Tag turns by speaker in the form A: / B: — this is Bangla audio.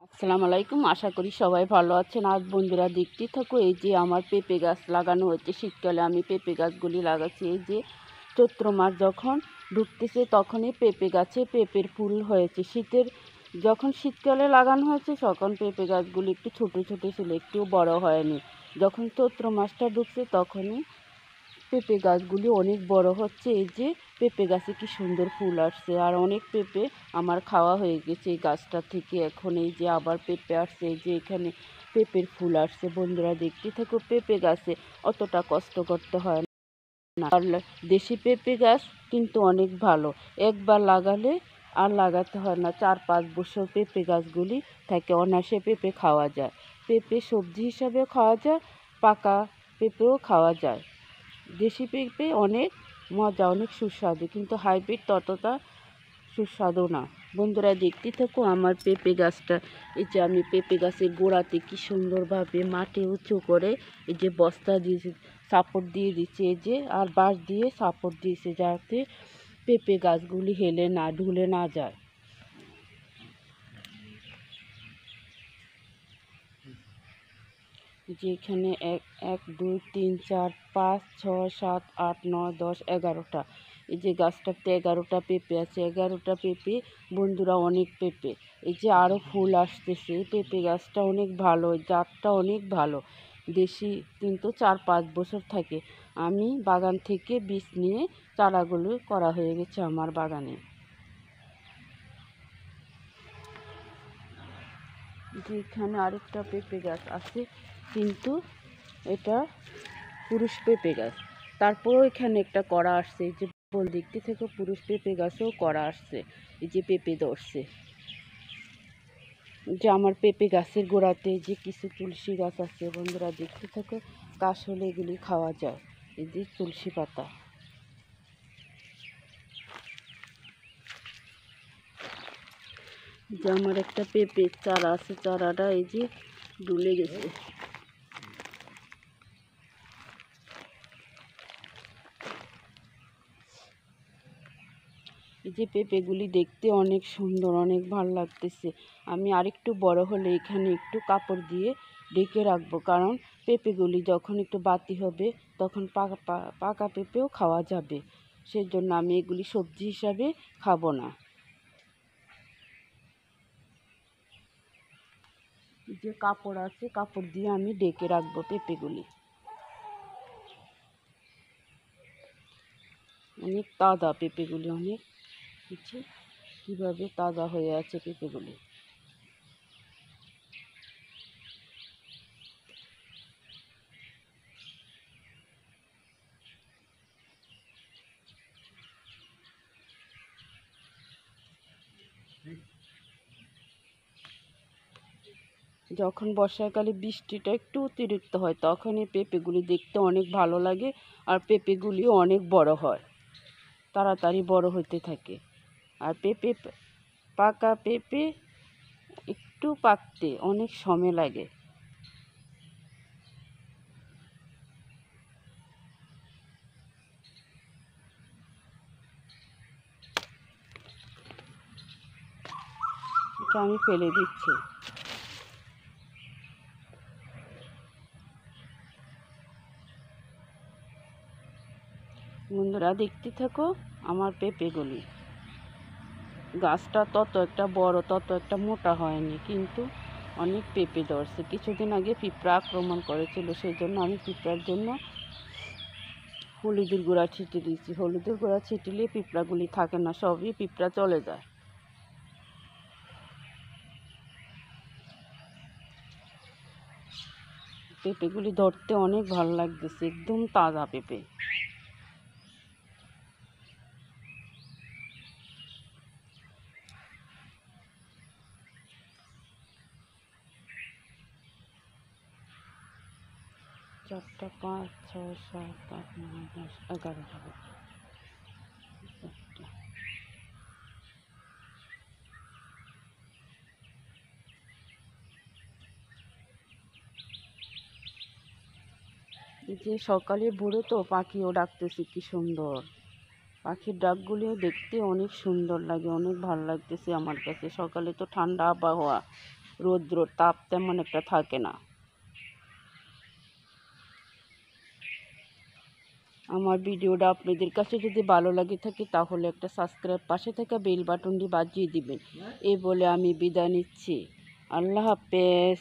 A: আসসালামু আলাইকুম। আশা করি সবাই ভালো আছেন। আজ বন্ধুরা দেখতে থাকো, এই যে আমার পেঁপে গাছ লাগানো হচ্ছে। শীতকালে আমি পেঁপে গাছগুলি লাগাচ্ছি। এই যে চৈত্র মাস যখন ঢুকতেছে তখনই পেঁপে গাছে পেঁপের ফুল হয়েছে। যখন শীতকালে লাগানো হয়েছে তখন পেঁপে গাছগুলি একটু ছোট ছোট ছিল, একটু বড় হয়নি। যখন চৈত্র মাসটা ঢুকছে তখনই পেঁপে গাছগুলি অনেক বড় হচ্ছে। এই যে পেঁপে গাছে কি সুন্দর ফুল আসছে, আর অনেক পেঁপে আমার খাওয়া হয়ে গেছে এই গাছটা থেকে। এখন এই যে আবার পেঁপে আসছে, এই যে এখানে পেঁপের ফুল আসছে। বন্ধুরা দেখতে থাকো, পেঁপে গাছে অতটা কষ্ট করতে হয় না। আর দেশি পেঁপে গাছ কিন্তু অনেক ভালো, একবার লাগালে আর লাগাতে হয় না। 4-5 বছর পেঁপে গাছগুলি থাকে, অনায়াসে পেঁপে খাওয়া যায়। পেঁপে সবজি হিসাবে খাওয়া যায়, পাকা পেঁপেও খাওয়া যায়। দেশি পেঁপে অনেক মজা, অনেক সুস্বাদু, কিন্তু হাইব্রিড ততটা সুস্বাদু না। বন্ধুরা দেখতে থাকো আমার পেঁপে গাছটা। এই যে আমি পেঁপে গাছের গোড়াতে কি সুন্দরভাবে মাটি উঁচু করে এই যে বস্তা দিয়ে সাপোর্ট দিয়ে দিচ্ছে, এই যে আর বাঁশ দিয়ে সাপোর্ট দিয়েছে, যাতে পেঁপে গাছগুলি হেলে না ঢুলে না যায়। যেখানে 1 2 3 4 5 6 7 8 9 10 11টা, এই যে গাছটাতে 11টা পেঁপে আছে। 11টা পেঁপে বন্ধুরা, অনেক পেঁপে। এই যে আরও ফুল আসতেছে। এই পেঁপে গাছটা অনেক ভালো, জাতটা অনেক ভালো, দেশি, কিন্তু 4-5 বছর থাকে। আমি বাগান থেকে বীজ নিয়ে চারাগুলো করা হয়ে গেছে আমার বাগানে। যেখানে আরেকটা পেঁপে গাছ আছে, কিন্তু এটা পুরুষ পেঁপে গাছ। তারপরেও এখানে একটা করা আসছে, এই যে বল দেখতে থেকে পুরুষ পেঁপে গাছেও করা আসছে। এই যে পেঁপে ধরছে। যে আমার পেঁপে গাছের গোড়াতে যে কিছু তুলসী গাছ আছে, বন্ধুরা দেখতে থাকো, কাশ হলে এগুলি খাওয়া যায়। এই যে তুলসী পাতা। যে আমার একটা পেঁপের চারা আছে, চারাটা এই যে ডুলে গেছে। এই যে পেঁপেগুলি দেখতে অনেক সুন্দর, অনেক ভালো লাগতেছে। আমি আরেকটু বড় হলে এখানে একটু কাপড় দিয়ে ঢেকে রাখবো, কারণ পেঁপেগুলি যখন একটু বাতি হবে তখন পাকা পেঁপেও খাওয়া যাবে। সেজন্য আমি এগুলি সবজি হিসাবে খাবো না। যে কাপড় আছে, কাপড় দিয়ে আমি ঢেকে রাখবো পেঁপেগুলি। অনেক তাজা পেঁপেগুলি, অনেক কিছু কীভাবে তাজা হয়ে আছে পেঁপেগুলি। যখন বর্ষাকালে বৃষ্টিটা একটু অতিরিক্ত হয় তখন এই পেঁপেগুলি দেখতে অনেক ভালো লাগে, আর পেঁপেগুলিও অনেক বড় হয়, তাড়াতাড়ি বড় হতে থাকে। আর পাকা পেঁপে একটু পাকতে অনেক সময় লাগে। এটা আমি ফেলে দিচ্ছি। বন্ধুরা দেখতে থাকো আমার পেঁপেগুলি। গাছটা তত একটা বড়, তত একটা মোটা হয়নি, কিন্তু অনেক পেঁপে ধরছে। কিছুদিন আগে পিঁপড়া আক্রমণ করেছিল, সেই জন্য আমি পিঁপড়ার জন্য হলুদের গুঁড়া ছিটিয়ে দিয়েছি। হলুদের গুঁড়া ছিটিলে পিঁপড়াগুলি থাকে না, সবই পিঁপড়া চলে যায়। পেঁপেগুলি ধরতে অনেক ভালো লাগতেছে, একদম তাজা পেঁপে। চারটা, 5 6 7 8 9 10 11টা। এই যে সকালে ভোরে তো পাখিও ডাকতেছে, কি সুন্দর। পাখির ডাকগুলিও দেখতে অনেক সুন্দর লাগে, অনেক ভালো লাগতেছে আমার কাছে। সকালে তো ঠান্ডা আবহাওয়া, রৌদ্র তাপ তেমন একটা থাকে না। আমার ভিডিওটা আপনাদের কাছে যদি ভালো লাগে থাকে তাহলে একটা সাবস্ক্রাইব, পাশে থাকা বেল বাটনটি বাজিয়ে দিবেন। এই বলে আমি বিদায় নিচ্ছি। আল্লাহ হাফেজ।